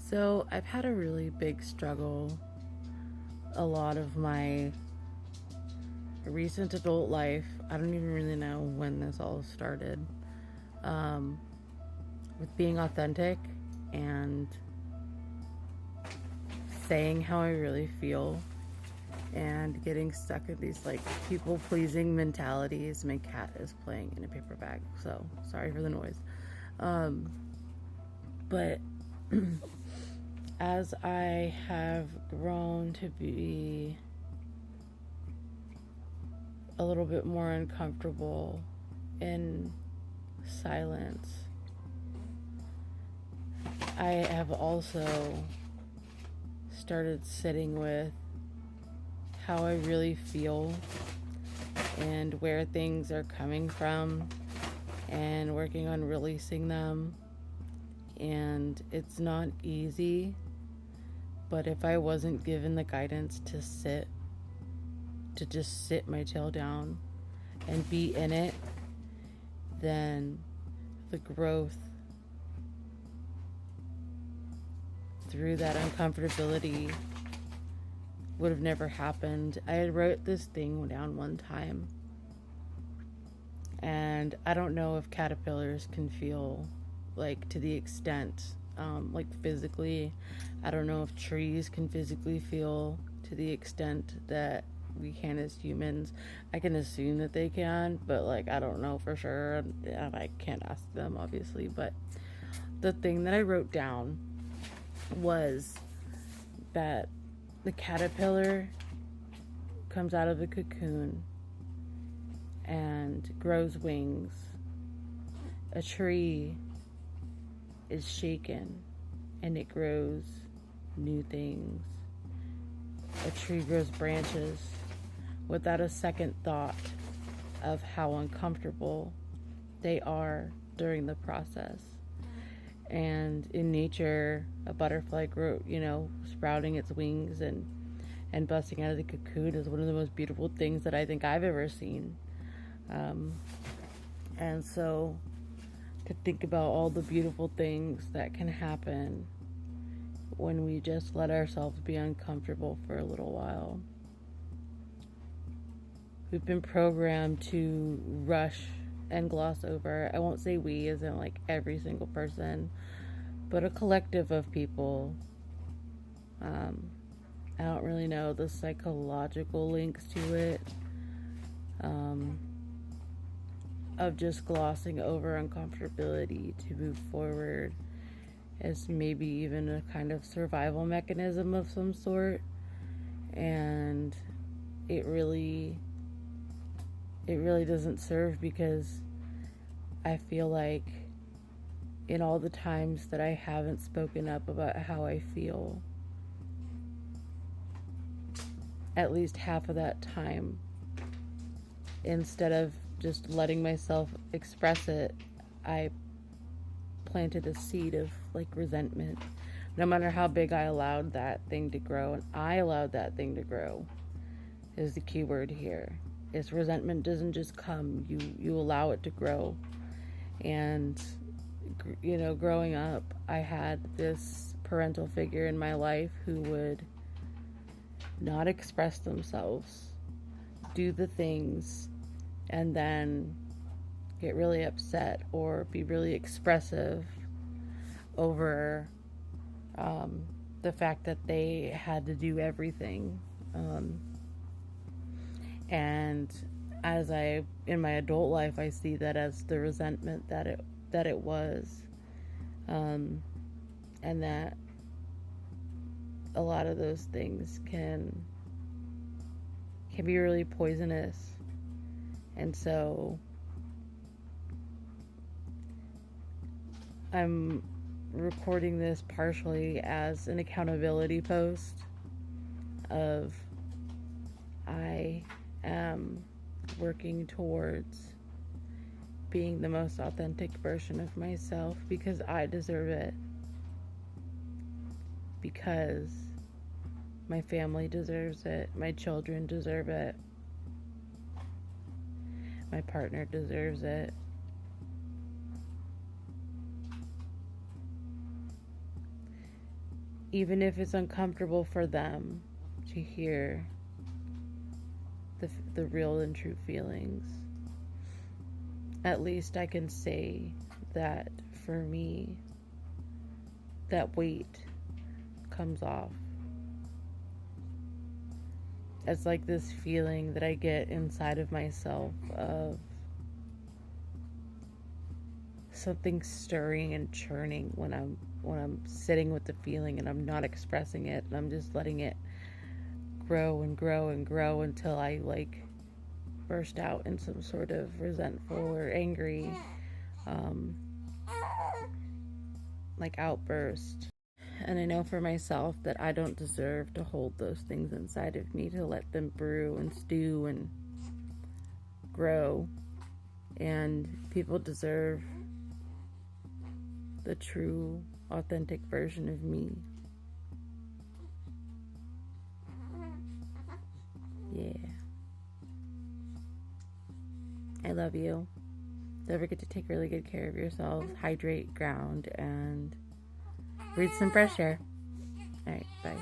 So, I've had a really big struggle a lot of my recent adult life. I don't even really know when this all started. Um, with being authentic and saying how I really feel and getting stuck in these like people pleasing mentalities. My cat is playing in a paper bag, so sorry for the noise. Um, but as I have grown to be a little bit more uncomfortable in silence, I have also started sitting with how I really feel and where things are coming from and working on releasing them. And it's not easy, but if I wasn't given the guidance to just sit my tail down and be in it, then the growth through that uncomfortability would have never happened. I had wrote this thing down one time, and I don't know if caterpillars can feel like to the extent, like physically. I don't know if trees can physically feel to the extent that we can as humans. I can assume that they can, but like I don't know for sure. I can't ask them, obviously. But the thing that I wrote down was that the caterpillar comes out of the cocoon and grows wings. A tree is shaken and it grows new things. A tree grows branches without a second thought of how uncomfortable they are during the process. And in nature, a butterfly sprouting its wings and busting out of the cocoon is one of the most beautiful things that I think I've ever seen. And so to think about all the beautiful things that can happen when we just let ourselves be uncomfortable for a little while. We've been programmed to rush and gloss over. I won't say we as in like every single person, but a collective of people. I don't really know the psychological links to it, of just glossing over uncomfortability to move forward as maybe even a kind of survival mechanism of some sort. And it really doesn't serve, because I feel like in all the times that I haven't spoken up about how I feel, at least half of that time, instead of just letting myself express it, I planted a seed of like resentment. No matter how big I allowed that thing to grow, and I allowed that thing to grow is the key word here. Is resentment doesn't just come, you allow it to grow. And growing up, I had this parental figure in my life who would not express themselves, do the things, and then get really upset or be really expressive over the fact that they had to do everything. And as in my adult life, I see that as the resentment that it was, and that a lot of those things can be really poisonous. And so I'm recording this partially as an accountability post of I am working towards being the most authentic version of myself, because I deserve it, because my family deserves it, my children deserve it, my partner deserves it. even if it's uncomfortable for them to hear the real and true feelings, at least I can say that for me, that weight comes off. It's like this feeling that I get inside of myself of something stirring and churning when I'm sitting with the feeling and I'm not expressing it, and I'm just letting it grow and grow and grow until I like burst out in some sort of resentful or angry like outburst. And I know for myself that I don't deserve to hold those things inside of me, to let them brew and stew and grow. And people deserve the true, authentic version of me. Yeah. I love you. Don't forget to take really good care of yourselves, hydrate, ground, and breathe some fresh air. All right, bye.